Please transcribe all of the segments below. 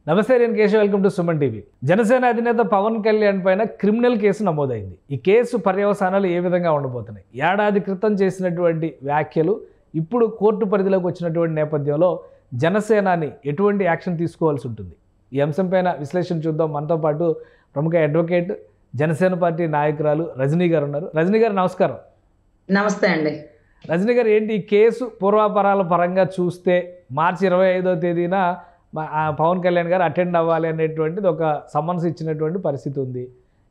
నమస్తే, నేను Keshav. Welcome to Suman TV. Janasena అధినేత పవన్ కళ్యాణ్ పైన క్రిమినల్ కేసు నమోదైంది. ఈ కేసు పర్యవసానాలు ఏ విధంగా ఉండబోతున్నాయి? ఏడాది క్రితం చేసినటువంటి వ్యాఖ్యలు ఇప్పుడు కోర్టు పరిధిలోకి వచ్చినటువంటి నేపథ్యంలో జనసేనాని ఎటువంటి యాక్షన్ తీసుకోవాల్సి ఉంటుంది? ఈ అంశంపైన విశ్లేషణ చూద్దాం. మనతో పాటు ప్రముఖ అడ్వకేట్, జనసేన పార్టీ నాయకురాలు రజనీ గారు ఉన్నారు. రజనీ గారు నమస్కారం. నమస్తే అండి. రజనీ గారు, ఏంటి ఈ కేసు పూర్వాపరాల పరంగా చూస్తే మార్చి 25వ తేదీన పవన్ కళ్యాణ్ గారు అటెండ్ అవ్వాలి అనేటువంటిది ఒక సమ్మన్స్ ఇచ్చినటువంటి పరిస్థితి ఉంది.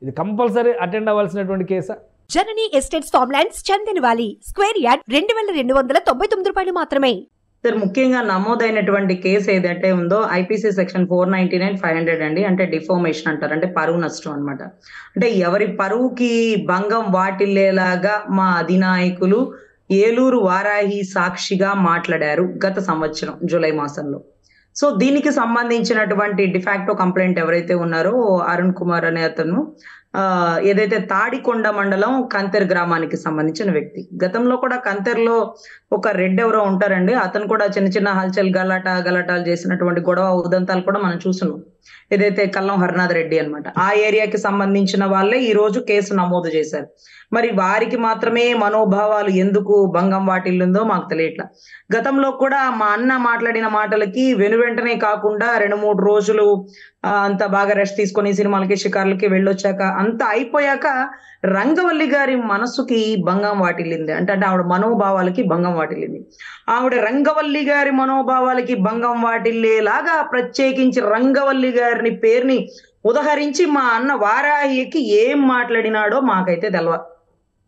ఇది కంపల్సరీ అటెండ్ అవ్వాల్సినటువంటి కేసా? జననీ ఎస్టేట్స్ ఫార్మ్లాండ్స్ చందనవాలి స్క్వేర్ యార్డ్ 2299 రూపాయలు మాత్రమే. సార్, ముఖ్యంగా నమోదైనటువంటి కేసు ఏదైతే ఉందో ఐపీసీ సెక్షన్ 499, 500 అండి. అంటే డిఫామేషన్ అంటారు, అంటే పరువు నష్టం అనమాట. అంటే ఎవరి పరువుకి భంగం వాటిల్లేలాగా మా అధినాయకులు ఏలూరు వారాహి సాక్షిగా మాట్లాడారు గత సంవత్సరం జూలై మాసంలో. సో దీనికి సంబంధించినటువంటి డిఫాక్టో కంప్లైంట్ ఎవరైతే ఉన్నారో అరుణ్ కుమార్ అనే అతను ఏదైతే తాడికొండ మండలం కంతెర్ గ్రామానికి సంబంధించిన వ్యక్తి. గతంలో కూడా కంతెర్లో ఒక రెడ్ ఎవరో ఉంటారండి, అతను కూడా చిన్న చిన్న హల్చల్ గలాటాలు చేసినటువంటి గొడవ ఉదంతాలు కూడా మనం చూస్తున్నాం. ఏదైతే కల్లం హరినాథ్ రెడ్డి అనమాట, ఆ ఏరియాకి సంబంధించిన వాళ్ళే ఈ రోజు కేసు నమోదు చేశారు. మరి వారికి మాత్రమే మనోభావాలు ఎందుకు భంగం వాటిల్లుందో మాకు తెలియట్లా. గతంలో కూడా మా అన్న మాట్లాడిన మాటలకి వెనువెంటనే కాకుండా 2-3 రోజులు అంత బాగా రెస్ట్ తీసుకొని సినిమాలకి షికార్లకి వెళ్ళొచ్చాక అంత అయిపోయాక రంగవల్లి గారి మనసుకి భంగం వాటిల్లింది. అంటే ఆవిడ మనోభావాలకి భంగం వాటిల్లింది. ఆవిడ రంగవల్లి గారి మనోభావాలకి భంగం వాటిల్లేలాగా ప్రత్యేకించి రంగవల్లి గారిని పేరుని ఉదహరించి మా అన్న వారాహికి ఏం మాట్లాడినాడో మాకైతే తెలియదు.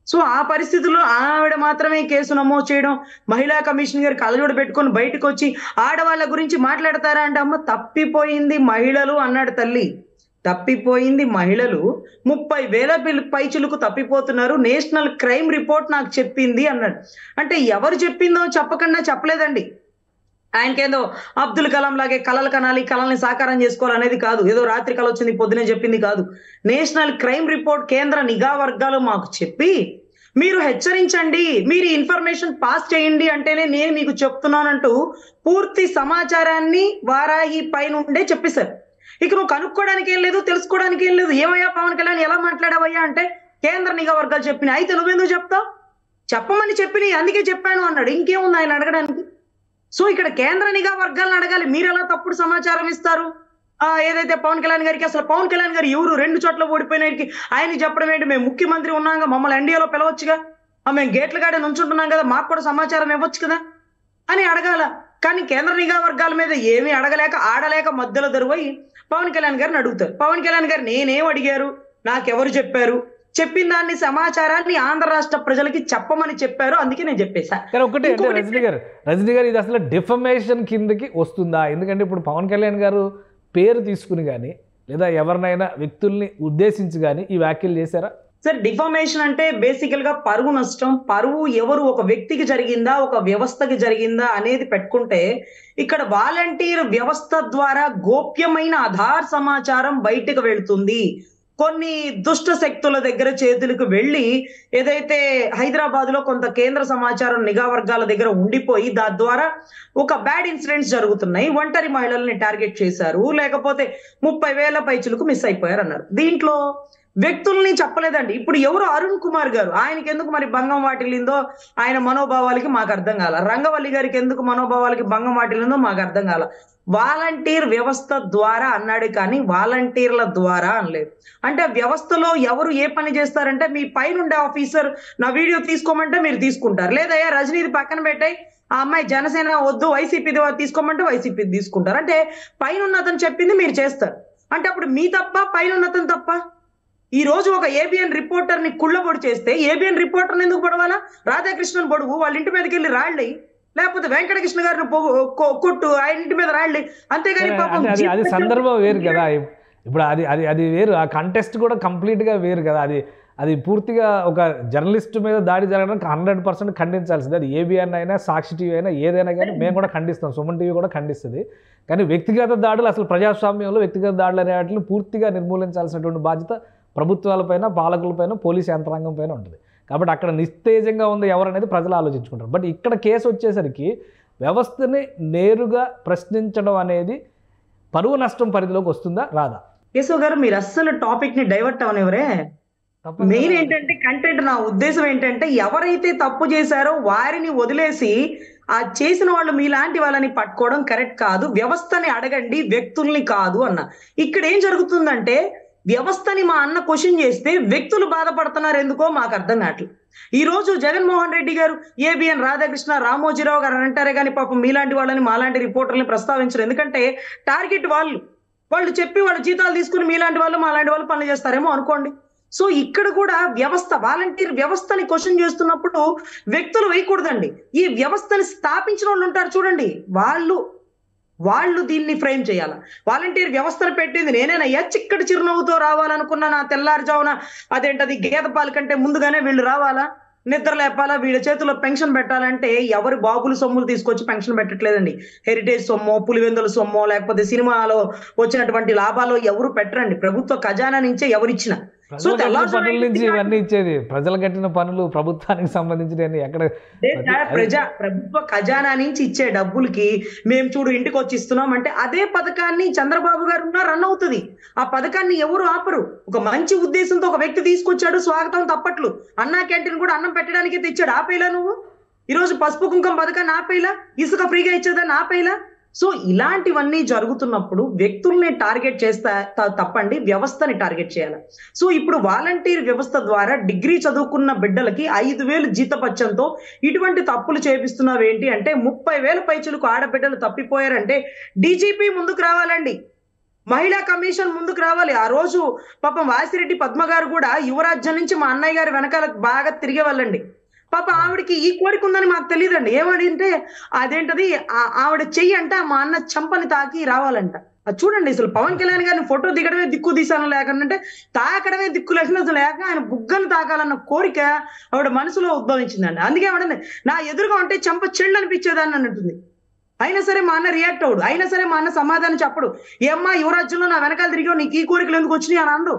సో ఆ పరిస్థితుల్లో ఆవిడ మాత్రమే కేసు నమోదు చేయడం, మహిళా కమిషన్ గారికి కళ్ళజోడు పెట్టుకొని బయటకు వచ్చి ఆడవాళ్ళ గురించి మాట్లాడతారా అంటే, అమ్మ తప్పిపోయింది మహిళలు అన్నాడు తల్లి. తప్పిపోయింది మహిళలు 30,000 పైచులకు తప్పిపోతున్నారు, నేషనల్ క్రైమ్ రిపోర్ట్ నాకు చెప్పింది అన్నాడు. అంటే ఎవరు చెప్పిందో చెప్పకుండా చెప్పలేదండి. ఆయనకేదో అబ్దుల్ కలాం లాగే కలలు కనాలి, కళల్ని సాకారం చేసుకోవాలనేది కాదు. ఏదో రాత్రి కళ వచ్చింది పొద్దునే చెప్పింది కాదు. నేషనల్ క్రైమ్ రిపోర్ట్ కేంద్ర నిఘా వర్గాలు మాకు చెప్పి మీరు హెచ్చరించండి, మీరు ఇన్ఫర్మేషన్ పాస్ చేయండి అంటేనే నేను మీకు చెప్తున్నానంటూ పూర్తి సమాచారాన్ని వారాహి పైనుండే చెప్పేశారు. ఇక నువ్వు కనుక్కోవడానికి ఏం లేదు, తెలుసుకోవడానికి ఏం లేదు. ఏమయ్యా పవన్ కళ్యాణ్ ఎలా మాట్లాడావయ్యా అంటే కేంద్ర నిఘా వర్గాలు చెప్పినాయి. అయితే నువ్వెందుకు చెప్తావు? చెప్పమని చెప్పినాయి, అందుకే చెప్పాను అన్నాడు. ఇంకేముంది ఆయన అడగడానికి? సో ఇక్కడ కేంద్ర నిఘా వర్గాలను అడగాలి. మీరు ఎలా తప్పుడు సమాచారం ఇస్తారు? ఏదైతే పవన్ కళ్యాణ్ గారికి, అసలు పవన్ కళ్యాణ్ గారు ఎవరు? 2 చోట్ల ఓడిపోయినానికి ఆయన చెప్పడం ఏంటి? మేము ముఖ్యమంత్రి ఉన్నాగా, మమ్మల్ని ఎన్డీఏలో పిలవచ్చుగా, మేము గేట్ల కాడే నుంచుంటున్నాం కదా, మాకు కూడా సమాచారం ఇవ్వచ్చు కదా అని అడగాల. కానీ కేంద్ర నిఘా వర్గాల మీద ఏమీ అడగలేక ఆడలేక మధ్యలో దొరువై పవన్ కళ్యాణ్ గారిని అడుగుతారు. పవన్ కళ్యాణ్ గారు నేనేం అడిగారు, నాకెవరు చెప్పారు? చెప్పిన దాన్ని సమాచారాన్ని ఆంధ్ర రాష్ట్ర ప్రజలకి చెప్పమని చెప్పారు, అందుకే నేను చెప్పేశా. ఒకటి అంటే రజనీ గారు ఇది అసలు డిఫమేషన్ కిందకి వస్తుందా? ఎందుకంటే ఇప్పుడు పవన్ కళ్యాణ్ గారు పేరు తీసుకుని కానీ లేదా ఎవరినైనా వ్యక్తుల్ని ఉద్దేశించి కానీ ఈ వ్యాఖ్యలు చేశారా? సార్, డిఫామేషన్ అంటే బేసికల్ గా పరువు నష్టం. పరువు ఎవరు ఒక వ్యక్తికి జరిగిందా, ఒక వ్యవస్థకి జరిగిందా అనేది పెట్టుకుంటే ఇక్కడ వాలంటీర్ వ్యవస్థ ద్వారా గోప్యమైన ఆధార్ సమాచారం బయటకు వెళ్తుంది. కొన్ని దుష్ట శక్తుల దగ్గర చేతులకు వెళ్ళి ఏదైతే హైదరాబాద్ లో కొంత కేంద్ర సమాచారం నిఘా వర్గాల దగ్గర ఉండిపోయి దాని ద్వారా ఒక బ్యాడ్ ఇన్సిడెంట్స్ జరుగుతున్నాయి. ఒంటరి మహిళల్ని టార్గెట్ చేశారు, లేకపోతే 30,000 పైచులకు మిస్ అయిపోయారు అన్నారు. దీంట్లో వ్యక్తుల్ని చెప్పలేదండి. ఇప్పుడు ఎవరు అరుణ్ కుమార్ గారు, ఆయనకి ఎందుకు మరి భంగం వాటిల్లిందో ఆయన మనోభావాలకి మాకు అర్థం కాల. రంగవల్లి గారికి ఎందుకు మనోభావాలకి భంగం వాటిల్లిందో మాకు అర్థం కాల. వాలంటీర్ వ్యవస్థ ద్వారా అన్నాడు కానీ వాలంటీర్ల ద్వారా అనలేదు. అంటే వ్యవస్థలో ఎవరు ఏ పని చేస్తారంటే, మీ పైనుండే ఆఫీసర్ నా వీడియో తీసుకోమంటే మీరు తీసుకుంటారు, లేదా రజనీది పక్కన పెట్టాయి ఆ అమ్మాయి జనసేన వద్దు వైసీపీది తీసుకోమంటే వైసీపీ తీసుకుంటారు. అంటే పైన అతను చెప్పింది మీరు చేస్తారు. అంటే అప్పుడు మీ తప్ప, పైన అతను తప్ప? ఈ రోజు ఒక ఏబిఎన్ రిపోర్టర్ ని కుళ్ళబొడి చేస్తే ఏబిఎన్ రిపోర్టర్ ఎందుకు పొడవాలా? రాధాకృష్ణన్ పొడుగు, వాళ్ళ ఇంటి మీదకి వెళ్ళి రాళ్ళి, లేకపోతే వెంకటకృష్ణ గారిని కొట్టు, ఆయన ఇంటి మీద రాళ్ళి, అంతేగాని పాపం అది సందర్భం వేరు కదా. ఇప్పుడు అది వేరు, ఆ కంటెస్ట్ కూడా కంప్లీట్ గా వేరు కదా. అది పూర్తిగా ఒక జర్నలిస్ట్ మీద దాడి జరగడానికి 100% ఖండించాల్సింది. అది ఏబిఎన్ అయినా, సాక్షి టీవీ అయినా, ఏదైనా కానీ మేము కూడా ఖండిస్తాం, సుమన్ టీవీ కూడా ఖండిస్తుంది. కానీ వ్యక్తిగత దాడులు, అసలు ప్రజాస్వామ్యంలో వ్యక్తిగత దాడులు అనే వాటిని పూర్తిగా నిర్మూలించాల్సినటువంటి బాధ్యత ప్రభుత్వాలపైన, పాలకులపైన, పోలీసు యంత్రాంగం పైన ఉంటుంది. కాబట్టి అక్కడ నిస్తేజంగా ఉంది ఎవరనేది ప్రజలు ఆలోచించుకుంటారు. బట్ ఇక్కడ కేసు వచ్చేసరికి వ్యవస్థని నేరుగా ప్రశ్నించడం అనేది పరువు నష్టం పరిధిలోకి వస్తుందా రాదా? కేశవ్ గారు మీరు అస్సలు టాపిక్ ని డైవర్ట్ అవనివరే. మెయిన్ ఏంటంటే కంటెంట్, నా ఉద్దేశం ఏంటంటే ఎవరైతే తప్పు చేశారో వారిని వదిలేసి ఆ చేసిన వాళ్ళు మీలాంటి వాళ్ళని పట్టుకోవడం కరెక్ట్ కాదు. వ్యవస్థని అడగండి, వ్యక్తుల్ని కాదు అన్న. ఇక్కడ ఏం జరుగుతుందంటే వ్యవస్థని మా అన్న క్వశ్చన్ చేస్తే వ్యక్తులు బాధపడుతున్నారు ఎందుకో మాకు అర్థం కావట్లేదు. ఈ రోజు జగన్మోహన్ రెడ్డి గారు, ఏబిఎన్ రాధాకృష్ణ, రామోజీరావు గారు అని అంటారే కానీ పాపం మీలాంటి వాళ్ళని మాలాంటి రిపోర్టర్ని ప్రస్తావించరు. ఎందుకంటే టార్గెట్ వాళ్ళు చెప్పి వాళ్ళ జీతాలు తీసుకుని మీలాంటి వాళ్ళు మాలాంటి వాళ్ళు పనులు చేస్తారేమో అనుకోండి. సో ఇక్కడ కూడా వ్యవస్థ, వాలంటీర్ వ్యవస్థని క్వశ్చన్ చేస్తున్నప్పుడు వ్యక్తులు వేయకూడదండి. ఈ వ్యవస్థని స్థాపించిన వాళ్ళు ఉంటారు చూడండి, వాళ్ళు దీన్ని ఫ్రేమ్ చేయాలి. వాలంటీర్ వ్యవస్థను పెట్టింది నేనేనయ్యా, చిక్కటి చిరునవ్వుతో రావాలనుకున్న నా తెల్లారుజామున అదేంటది గేదె పాల కంటే ముందుగానే వీళ్ళు రావాలా, నిద్ర లేపాలా, వీళ్ళ చేతిలో పెన్షన్ పెట్టాలంటే ఎవరి బాబులు సొమ్ములు తీసుకొచ్చి పెన్షన్ పెట్టట్లేదండి. హెరిటేజ్ సొమ్మో, పులివెందుల సొమ్మో, లేకపోతే సినిమాలో వచ్చినటువంటి లాభాలు ఎవరు పెట్టరండి. ప్రభుత్వ ఖజానా నుంచే ఎవరిచ్చినా. సో పనుల నుంచి ఇవన్నీ ఇచ్చేది ప్రజలు కట్టిన పనులు, ప్రభుత్వానికి సంబంధించిన ఎక్కడ ప్రభుత్వ ఖజానా నుంచి ఇచ్చే డబ్బులకి మేము చూడు ఇంటికి వచ్చి ఇస్తున్నాం అంటే అదే పథకాన్ని చంద్రబాబు గారు రన్ అవుతుంది. ఆ పథకాన్ని ఎవరు ఆపరు. ఒక మంచి ఉద్దేశంతో ఒక వ్యక్తి తీసుకొచ్చాడు, స్వాగతం తప్పట్లు. అన్నా క్యాంటీన్ కూడా అన్నం పెట్టడానికి తెచ్చాడు, ఆపేలా నువ్వు. ఈరోజు పసుపు కుంకుమ పథకాన్ని ఆపేలా, ఇసుక ఫ్రీగా ఇచ్చేదాన్ని ఆపేలా. సో ఇలాంటివన్నీ జరుగుతున్నప్పుడు వ్యక్తుల్ని టార్గెట్ చేస్తా తప్పండి, వ్యవస్థని టార్గెట్ చేయాలి. సో ఇప్పుడు వాలంటీర్ వ్యవస్థ ద్వారా డిగ్రీ చదువుకున్న బిడ్డలకి 5,000 జీతపత్యంతో ఇటువంటి తప్పులు చేపిస్తున్నావు ఏంటి అంటే 30,000 పైచులకు ఆడబిడ్డలు తప్పిపోయారంటే డీజీపీ ముందుకు రావాలండి, మహిళా కమిషన్ ముందుకు రావాలి. ఆ రోజు పాపం వాసిరెడ్డి పద్మ గారు కూడా యువరాజ్యం నుంచి మా అన్నయ్య గారి వెనకాల బాగా తిరిగే వాళ్ళండి. పాప ఆవిడకి ఈ కోరిక ఉందని మాకు తెలియదండి. ఏమడిగితే అదేంటది ఆవిడ చెయ్యి అంట మా అన్న చంపని తాకి రావాలంట. అది చూడండి, అసలు పవన్ కళ్యాణ్ గారిని ఫోటో దిగడమే దిక్కు తీసాను లేకంటే తాకడమే దిక్కు లేకుండా లేక ఆయన బుగ్గను తాకాలన్న కోరిక ఆవిడ మనసులో ఉద్భవించిందండి. అందుకే ఆవిడ నా ఎదురుగా ఉంటే చంప చెళ్ళు అనిపించేదాన్ని అన్నట్టుంది. అయినా సరే మా అన్న రియాక్ట్ అవడు, అయినా సరే మా అన్న సమాధానం చెప్పడు. ఏమ్మా యువరాజ్యంలో నా వెనకాల తిరిగావు, నీకు ఈ కోరికలు ఎందుకు వచ్చినాయి అని అండు.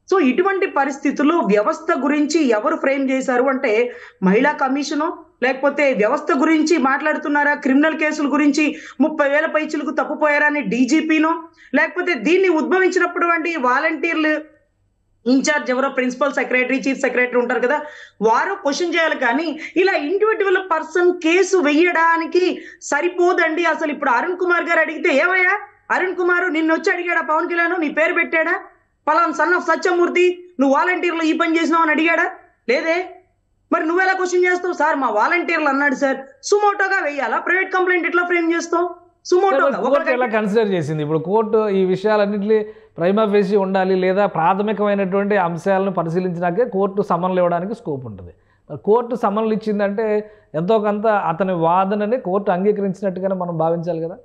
సో ఇటువంటి పరిస్థితుల్లో వ్యవస్థ గురించి ఎవరు ఫ్రేమ్ చేశారు అంటే మహిళా కమిషను, లేకపోతే వ్యవస్థ గురించి మాట్లాడుతున్నారా, క్రిమినల్ కేసుల గురించి 30,000 పైచులకు తప్పుపోయారా అని డీజీపీనో, లేకపోతే దీన్ని ఉద్భవించినప్పుడు వంటి వాలంటీర్లు ఇన్ఛార్జ్ ఎవరో ప్రిన్సిపల్ సెక్రటరీ, చీఫ్ సెక్రటరీ ఉంటారు కదా, వారు క్వశ్చన్ చేయాలి. కానీ ఇలా ఇండివిజువల్ పర్సన్ కేసు వెయ్యడానికి సరిపోదండి. అసలు ఇప్పుడు అరుణ్ కుమార్ గారు అడిగితే ఏమయ్యా అరుణ్ కుమార్ నిన్ను వచ్చి అడిగాడా పవన్ కళ్యాణ్, నీ పేరు పెట్టాడా, పలానా సన్ ఆఫ్ సత్యమూర్తి నువ్వు వాలంటీర్లు ఈ పని చేసినావు అని అడిగాడా? లేదే. మరి నువ్వెలా క్వశ్చన్ చేస్తావు? సార్ మా వాలంటీర్లు అన్నాడు సార్, సుమోటోగా వెయ్యాలా, ప్రైవేట్ కంప్లైంట్ ఎట్లా ఫ్రేమ్ చేస్తావు? కోర్టు ఎలా కన్సిడర్ చేసింది? ఇప్పుడు కోర్టు ఈ విషయాలన్నింటినీ ప్రైమా ఫేసి ఉండాలి లేదా ప్రాథమికమైనటువంటి అంశాలను పరిశీలించినాకే కోర్టు సమన్లు ఇవ్వడానికి స్కోప్ ఉంటుంది. కోర్టు సమన్లు ఇచ్చిందంటే ఎంతో కొంత అతని వాదనని కోర్టు అంగీకరించినట్టుగానే మనం భావించాలి కదా.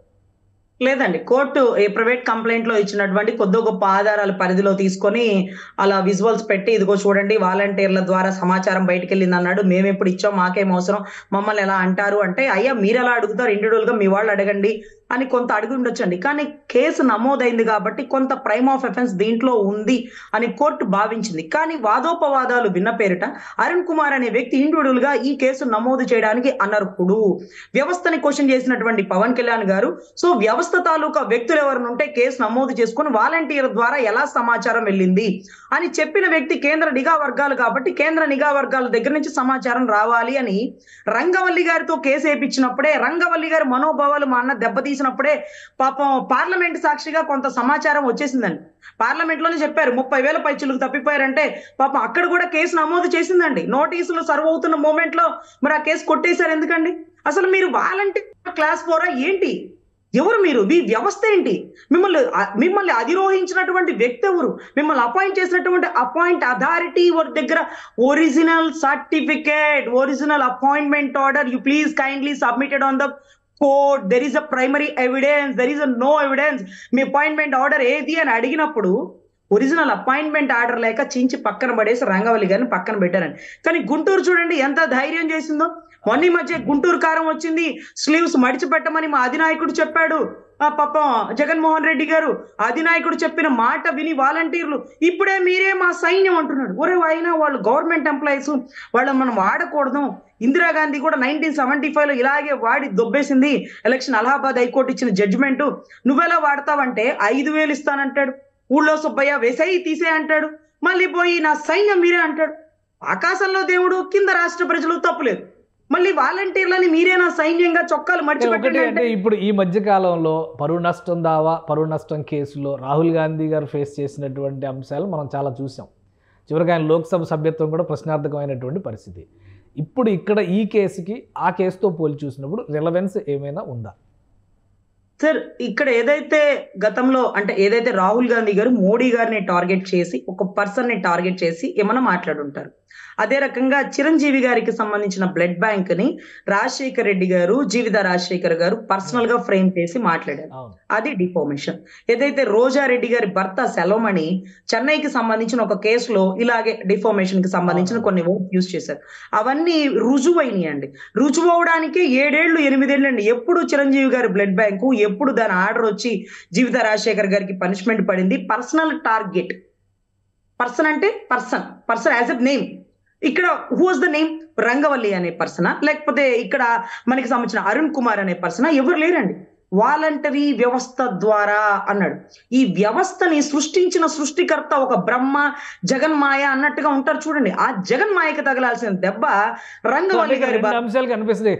లేదండి, కోర్టు ఈ ప్రైవేట్ కంప్లైంట్ లో ఇచ్చినటువంటి కొద్ది గొప్ప ఆధారాల పరిధిలో తీసుకొని అలా విజువల్స్ పెట్టి ఇదిగో చూడండి వాలంటీర్ల ద్వారా సమాచారం బయటకు వెళ్ళింది అన్నాడు, మేము ఎప్పుడు ఇచ్చాం, మాకేం అవసరం, మమ్మల్ని ఎలా అంటారు అంటే అయ్యా మీరు ఎలా అడుగుతారు, ఇండివిజువల్ గా మీ వాళ్ళు అడగండి అని కొంత అడిగి ఉండొచ్చండి. కానీ కేసు నమోదైంది కాబట్టి కొంత ప్రైమ్ ఆఫ్ ఎఫెన్స్ దీంట్లో ఉంది అని కోర్టు భావించింది. కానీ వాదోపవాదాలు విన్న పేరిట అరుణ్ కుమార్ అనే వ్యక్తి ఇండివిజువల్ గా ఈ కేసు నమోదు చేయడానికి అనర్హుడు. వ్యవస్థని క్వశ్చన్ చేసినటువంటి పవన్ కళ్యాణ్ గారు సో వ్యవస్థ తాలూకా వ్యక్తులు ఎవరిని ఉంటే కేసు నమోదు చేసుకుని వాలంటీర్ ద్వారా ఎలా సమాచారం వెళ్ళింది అని చెప్పిన వ్యక్తి కేంద్ర నిఘా వర్గాలు కాబట్టి కేంద్ర నిఘా వర్గాల దగ్గర నుంచి సమాచారం రావాలి అని రంగవల్లి గారితో కేసు వేయించినప్పుడే రంగవల్లి గారి మనోభావాలు మా అన్న దెబ్బతీసినప్పుడే పాపం పార్లమెంట్ సాక్షిగా కొంత సమాచారం వచ్చేసిందండి. పార్లమెంట్ లోనే చెప్పారు 30,000 పైచులకు తప్పిపోయారంటే పాపం అక్కడ కూడా కేసు నమోదు చేసిందండి. నోటీసులు సర్వ్ అవుతున్న మూమెంట్ లో మరి ఆ కేసు కొట్టేశారు ఎందుకండి? అసలు మీరు వాలంటీర్ క్లాస్ 4 ఏంటి? ఎవరు మీరు? మీ వ్యవస్థ ఏంటి? మిమ్మల్ని అధిరోహించినటువంటి వ్యక్తి ఎవరు? మిమ్మల్ని అపాయింట్ చేసినటువంటి అపాయింట్ అథారిటీ దగ్గర original certificate, original appointment order you please kindly submitted on the court, there is a primary evidence, there is a no evidence. మీ అపాయింట్మెంట్ ఆర్డర్ ఏది అని అడిగినప్పుడు ఒరిజినల్ అపాయింట్మెంట్ ఆర్డర్ లేక చించి పక్కన పడేసి రంగవల్లి గారిని పక్కన పెట్టారండి. కానీ గుంటూరు చూడండి ఎంత ధైర్యం చేసిందో. మొన్న మధ్య గుంటూరు కారం వచ్చింది, స్లీవ్స్ మడిచిపెట్టమని మా అధినాయకుడు చెప్పాడు. ఆ పాపం జగన్మోహన్ రెడ్డి గారు అధినాయకుడు చెప్పిన మాట విని వాలంటీర్లు ఇప్పుడే మీరే మా సైన్యం అంటున్నాడు. ఒరే అయినా వాళ్ళు గవర్నమెంట్ ఎంప్లాయీస్, వాళ్ళని మనం వాడకూడదు. ఇందిరాగాంధీ కూడా 1975లో ఇలాగే వాడి దొబ్బేసింది. ఎలక్షన్ అలహాబాద్ హైకోర్టు ఇచ్చిన జడ్జిమెంట్. నువ్వెలా వాడతావంటే 5,000 ఇస్తానంటాడు. ఊళ్ళో సుబ్బయ్య వేసేయి తీసే అంటాడు. మళ్ళీ పోయి నా సైన్యం మీరే అంటాడు. ఆకాశంలో దేవుడు, కింద రాష్ట్ర ప్రజలు, తప్పులేదు. మళ్ళీ వాలంటీర్లని మీరే నా సైన్యంగా చొక్కాలు మర్చిపెట్టండి అంటే ఇప్పుడు ఈ మధ్య కాలంలో పరువు నష్టం దావా, పరువు నష్టం కేసులో రాహుల్ గాంధీ గారు ఫేస్ చేసినటువంటి అంశాలు మనం చాలా చూసాం. చివరికి ఆయన లోక్సభ సభ్యత్వం కూడా ప్రశ్నార్థకమైనటువంటి పరిస్థితి. ఇప్పుడు ఇక్కడ ఈ కేసుకి ఆ కేసుతో పోల్చి చూసినప్పుడు రిలవెన్స్ ఏమైనా ఉందా? సార్, ఇక్కడ ఏదైతే గతంలో అంటే ఏదైతే రాహుల్ గాంధీ గారు మోడీ గారిని టార్గెట్ చేసి ఒక పర్సన్ ని టార్గెట్ చేసి ఏమైనా మాట్లాడుంటారు. అదే రకంగా చిరంజీవి గారికి సంబంధించిన బ్లడ్ బ్యాంక్ ని రాజశేఖర్ రెడ్డి గారు, జీవిత రాజశేఖర్ గారు పర్సనల్ గా ఫ్రేమ్ చేసి మాట్లాడారు. అది డిఫార్మేషన్. ఏదైతే రోజారెడ్డి గారి భర్త సెలవుమణి చెన్నైకి సంబంధించిన ఒక కేసులో ఇలాగే డిఫార్మేషన్ కి సంబంధించిన కొన్ని వర్డ్స్ యూజ్ చేశారు. అవన్నీ రుజువైనవి అండి. రుజువు అవడానికి 7 ఏళ్ళు 8 ఏళ్ళు అండి. ఎప్పుడు చిరంజీవి గారి బ్లడ్ బ్యాంకు, ఎప్పుడు దాని ఆర్డర్ వచ్చి జీవిత రాజశేఖర్ గారికి పనిష్మెంట్ పడింది. Personal target. పర్సన్ అంటే పర్సన్ యాజ్ ఎ నేమ్. ఇక్కడ హూ వాజ్ ద నేమ్? రంగవల్లి అనే పర్సనా, లేకపోతే ఇక్కడ మనకి సంబంధించిన అరుణ్ కుమార్ అనే పర్సనా? ఎవరు లేరండి. వాలంటరీ వ్యవస్థ ద్వారా అన్నాడు. ఈ వ్యవస్థని సృష్టించిన సృష్టికర్త ఒక బ్రహ్మ, జగన్మాయ అన్నట్టుగా ఉంటారు చూడండి. ఆ జగన్మాయకి తగలాల్సిన దెబ్బ రంగవల్లి గారి అంశాలు కనిపిస్తుంది.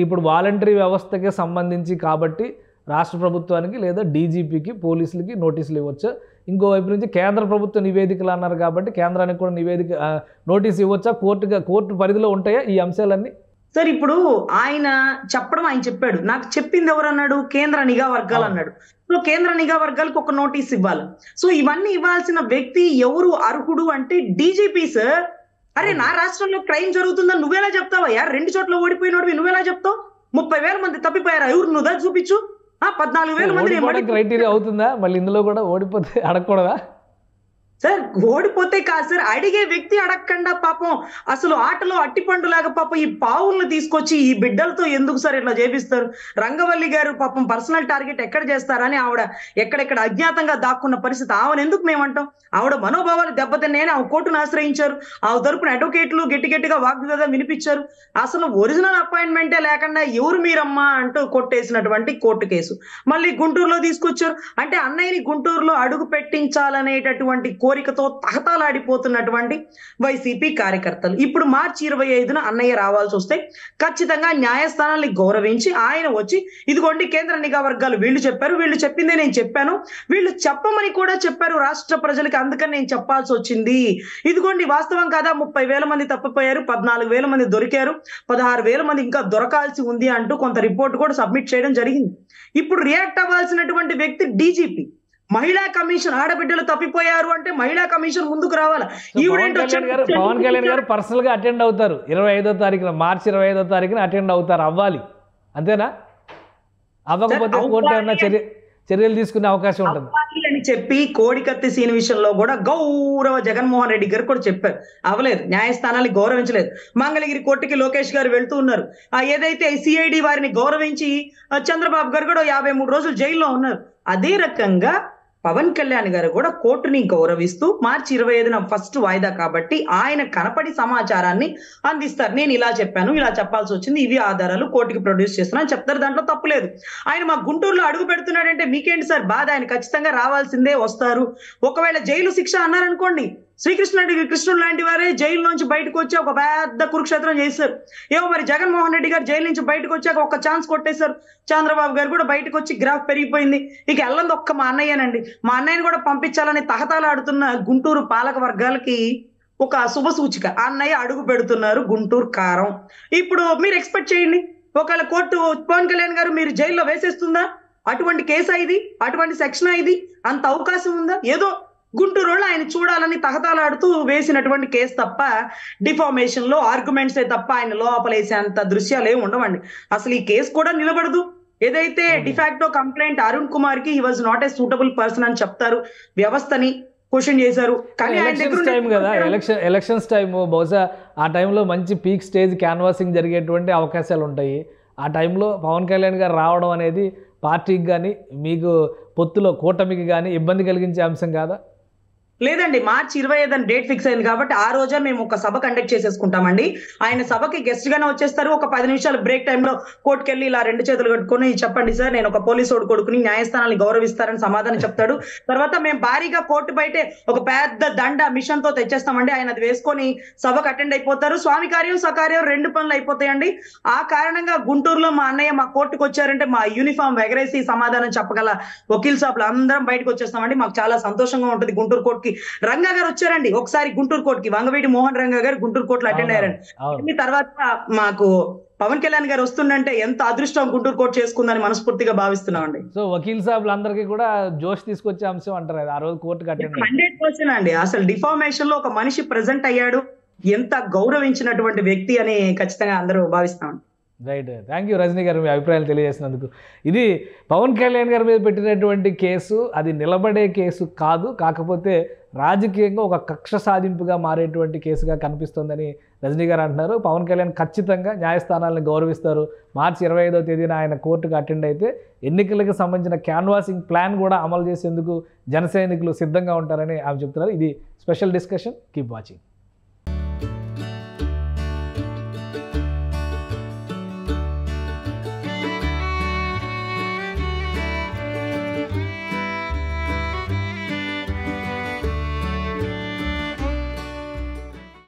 ఇప్పుడు వాలంటరీ వ్యవస్థకి సంబంధించి కాబట్టి రాష్ట్ర ప్రభుత్వానికి లేదా డీజీపీకి, పోలీసులకి నోటీసులు ఇవ్వచ్చా? ఇంకోవైపు నుంచి కేంద్ర ప్రభుత్వ నివేదికలు అన్నారు కాబట్టి కేంద్రానికి కూడా నోటీస్ ఇవ్వచ్చా? కోర్టు పరిధిలో ఉంటాయా ఈ అంశాలన్నీ? సార్, ఇప్పుడు ఆయన చెప్పాడు. నాకు చెప్పింది ఎవరు అన్నాడు? కేంద్ర నిఘా వర్గాలు అన్నాడు. సో కేంద్ర నిఘా వర్గాలకు ఒక నోటీస్ ఇవ్వాలి. సో ఇవన్నీ ఇవ్వాల్సిన వ్యక్తి ఎవరు అర్హుడు అంటే డీజీపీ సార్. అరే, నా రాష్ట్రంలో క్రైమ్ జరుగుతుందని నువ్వెలా చెప్తావయ్యా? 2 చోట్ల ఓడిపోయినోడివి నువ్వెలా చెప్తావు? 30,000 మంది తప్పిపోయారు. ఎవరు నువ్వు చూపించు. 14,000 మంది క్రైటీరియా అవుతుందా? మళ్ళీ ఇందులో కూడా ఓడిపోతే అడగకూడదా సార్? ఓడిపోతే కాదు సార్, అడిగే వ్యక్తి అడగకుండా పాపం అసలు ఆటలో అట్టిపండులాగా పాపం ఈ పావులను తీసుకొచ్చి ఈ బిడ్డలతో ఎందుకు సార్ ఇట్లా చేపిస్తారు? రంగవల్లి గారు పాపం పర్సనల్ టార్గెట్ ఎక్కడ చేస్తారని ఆవిడ ఎక్కడెక్కడ అజ్ఞాతంగా దాక్కున్న పరిస్థితి. ఆవిడ ఎందుకు మేమంటాం? ఆవిడ మనోభావాలు దెబ్బతిన్నాయని ఆవిడ కోర్టును ఆశ్రయించారు. ఆవిడ తరపున అడ్వకేట్లు గట్టిగా వాగ్వివాదం వినిపించారు. అసలు ఒరిజినల్ అపాయింట్మెంటే లేకుండా ఎవరు మీరమ్మా అంటూ కొట్టేసినటువంటి కోర్టు కేసు మళ్ళీ గుంటూరులో తీసుకొచ్చారు. అంటే అన్నయ్యని గుంటూరులో అడుగు పెట్టించాలనేటటువంటి కోరికతో తహతాలాడిపోతున్నటువంటి వైసీపీ కార్యకర్తలు ఇప్పుడు మార్చి 25న అన్నయ్య రావాల్సి వస్తే ఖచ్చితంగా న్యాయస్థానాన్ని గౌరవించి ఆయన వచ్చి ఇదిగోండి కేంద్ర నిఘా వర్గాలు వీళ్ళు చెప్పారు, వీళ్ళు చెప్పిందే నేను చెప్పాను, వీళ్ళు చెప్పమని కూడా చెప్పారు రాష్ట్ర ప్రజలకి, అందుకని నేను చెప్పాల్సి వచ్చింది. ఇదిగోండి వాస్తవం కాదా? 30,000 మంది తప్పిపోయారు, 14,000 మంది దొరికారు, 16,000 మంది ఇంకా దొరకాల్సి ఉంది అంటూ కొంత రిపోర్ట్ కూడా సబ్మిట్ చేయడం జరిగింది. ఇప్పుడు రియాక్ట్ అవ్వాల్సినటువంటి వ్యక్తి డీజీపీ. మహిళా కమిషన్, ఆడబిడ్డలు తప్పిపోయారు అంటే మహిళా కమిషన్ ముందుకు రావాలి. పవన్ కళ్యాణ్ గారు పర్సనల్ గా అటెండ్ అవుతారు 25వ తారీఖున, మార్చి 25వ తారీఖున అటెండ్ అవుతారు. అవ్వాలి అంతేనా? అవ్వకపోతే కోర్టు ఏమన్నా చర్యలు తీసుకునే అవకాశం ఉంటుంది అని చెప్పి కోడికత్తి సీన్ విషయంలో కూడా గౌరవ జగన్మోహన్ రెడ్డి గారు కూడా చెప్పారు. అవ్వలేదు, న్యాయస్థానాన్ని గౌరవించలేదు. మంగళగిరి కోర్టుకి లోకేష్ గారు వెళ్తూ ఉన్నారు. ఏదైతే సిఐడి వారిని గౌరవించి చంద్రబాబు గారు కూడా 53 రోజులు జైల్లో ఉన్నారు. అదే రకంగా పవన్ కళ్యాణ్ గారు కూడా కోర్టుని గౌరవిస్తూ మార్చి 25న ఫస్ట్ వాయిదా కాబట్టి ఆయన కనపడి సమాచారాన్ని అందిస్తారు. నేను ఇలా చెప్పాను, ఇలా చెప్పాల్సి వచ్చింది, ఇవి ఆధారాలు కోర్టుకి ప్రొడ్యూస్ చేస్తున్నా అని చెప్తారు. దాంట్లో తప్పులేదు. ఆయన మా గుంటూరులో అడుగు పెడుతున్నాడంటే మీకేంటి సార్ బాధ? ఆయన ఖచ్చితంగా రావాల్సిందే, వస్తారు. ఒకవేళ జైలు శిక్ష అన్నారనుకోండి, కృష్ణుడు లాంటి వారే జైలు నుంచి బయటకు వచ్చి ఒక పెద్ద కురుక్షేత్రం చేశారు. ఏమో మరి జగన్మోహన్ రెడ్డి గారు జైలు నుంచి బయటకు వచ్చాక ఒక ఛాన్స్ కొట్టేశారు. చంద్రబాబు గారు కూడా బయటకు వచ్చి గ్రాఫ్ పెరిగిపోయింది. ఇక వెళ్ళంది ఒక్క మా అన్నయ్యనండి. మా అన్నయ్యని కూడా పంపించాలని తహతాలాడుతున్న గుంటూరు పాలక వర్గాలకి ఒక శుభ సూచిక. అన్నయ్య అడుగు పెడుతున్నారు గుంటూరు కారం. ఇప్పుడు మీరు ఎక్స్పెక్ట్ చేయండి, ఒకవేళ కోర్టు పవన్ కళ్యాణ్ గారు మీరు జైల్లో వేసేస్తుందా? అటువంటి కేసా ఇది? అటువంటి సెక్షనా ఇది? అంత అవకాశం ఉందా? ఏదో గుంటూరు ఆయన చూడాలని తహతాలాడుతూ వేసినటువంటి కేసు తప్ప డిఫార్మేషన్ లో ఆర్గ్యుమెంట్సే తప్ప ఆయన లోపలేసేంత దృశ్యాలు ఏమి ఉండవండి. అసలు ఈ కేసు కూడా నిలబడదు. ఏదైతే డిఫాక్టో కంప్లైంట్ అరుణ్ కుమార్ కి he was not a suitable person అని చెప్తారు, వ్యవస్థని క్వశ్చన్ చేశారు. కానీ ఎలక్షన్స్ టైం బహుశా ఆ టైంలో మంచి పీక్ స్టేజ్ క్యాన్వాసింగ్ జరిగేటువంటి అవకాశాలు ఉంటాయి. ఆ టైంలో పవన్ కళ్యాణ్ గారు రావడం అనేది పార్టీకి కానీ మీకు పొత్తులో కూటమికి కానీ ఇబ్బంది కలిగించే అంశం కాదా? లేదండి, మార్చి 25 అని డేట్ ఫిక్స్ అయింది కాబట్టి ఆ రోజే మేము ఒక సభ కండక్ట్ చేసేసుకుంటామండి. ఆయన సభకి గెస్ట్ గానే వచ్చేస్తారు. ఒక 10 నిమిషాలు బ్రేక్ టైంలో కోర్టుకెళ్ళి ఇలా 2 చేతులు కట్టుకొని చెప్పండి సార్, నేను ఒక పోలీసోడు కొడుకుని, న్యాయస్థానాన్ని గౌరవిస్తారని సమాధానం చెప్తాడు. తర్వాత మేము భారీగా కోర్టు బయటే ఒక పెద్ద దండ మిషన్ తో తెచ్చేస్తామండి. ఆయన అది వేసుకొని సభకు అటెండ్ అయిపోతారు. స్వామి కార్యం సకార్యం 2 పనులు అయిపోతాయండి. ఆ కారణంగా గుంటూరులో మా అన్నయ్య మా కోర్టుకు వచ్చారంటే మా యూనిఫామ్ ఎగరేసి సమాధానం చెప్పగల వకీల్ సాబ్లు అందరం బయటకు వచ్చేస్తామండి. మాకు చాలా సంతోషంగా ఉంటుంది. గుంటూరు కోర్టుకి రంగా గారు వచ్చారండి ఒకసారి, గుంటూరు కోర్టుకి వంగవీటి మోహన్ రంగా గారు గుంటూరు కోర్టులో అటెండ్ అయ్యారండి. తర్వాత మాకు పవన్ కళ్యాణ్ గారు వస్తుందంటే ఎంత అదృష్టం గుంటూరు కోర్టు చేసుకుందని మనస్ఫూర్తిగా భావిస్తున్నామండి. సో వకీల్ సాబ్లు అందరికీ కూడా జోష్ తీసుకొచ్చే అంశం అంటారు ఆ రోజు కోర్టుకి అటెండ్ 100% అండి. అసలు డిఫార్మేషన్ లో ఒక మనిషి ప్రెజెంట్ అయ్యాడు, ఎంత గౌరవించినటువంటి వ్యక్తి అని ఖచ్చితంగా అందరూ భావిస్తామండి. రైట్. థ్యాంక్ యూ రజనీ గారు, మీ అభిప్రాయాలు తెలియజేసినందుకు. ఇది పవన్ కళ్యాణ్ గారి మీద పెట్టినటువంటి కేసు అది నిలబడే కేసు కాదు, కాకపోతే రాజకీయంగా ఒక కక్ష సాధింపుగా మారేటువంటి కేసుగా కనిపిస్తోందని రజనీ గారు అంటున్నారు. పవన్ కళ్యాణ్ ఖచ్చితంగా న్యాయస్థానాలను గౌరవిస్తారు. మార్చి 25వ తేదీన ఆయన కోర్టుకు అటెండ్ అయితే ఎన్నికలకు సంబంధించిన క్యాన్వాసింగ్ ప్లాన్ కూడా అమలు చేసేందుకు జన సైనికులు సిద్ధంగా ఉంటారని ఆమె చెప్తున్నారు. ఇది స్పెషల్ డిస్కషన్. Keep watching.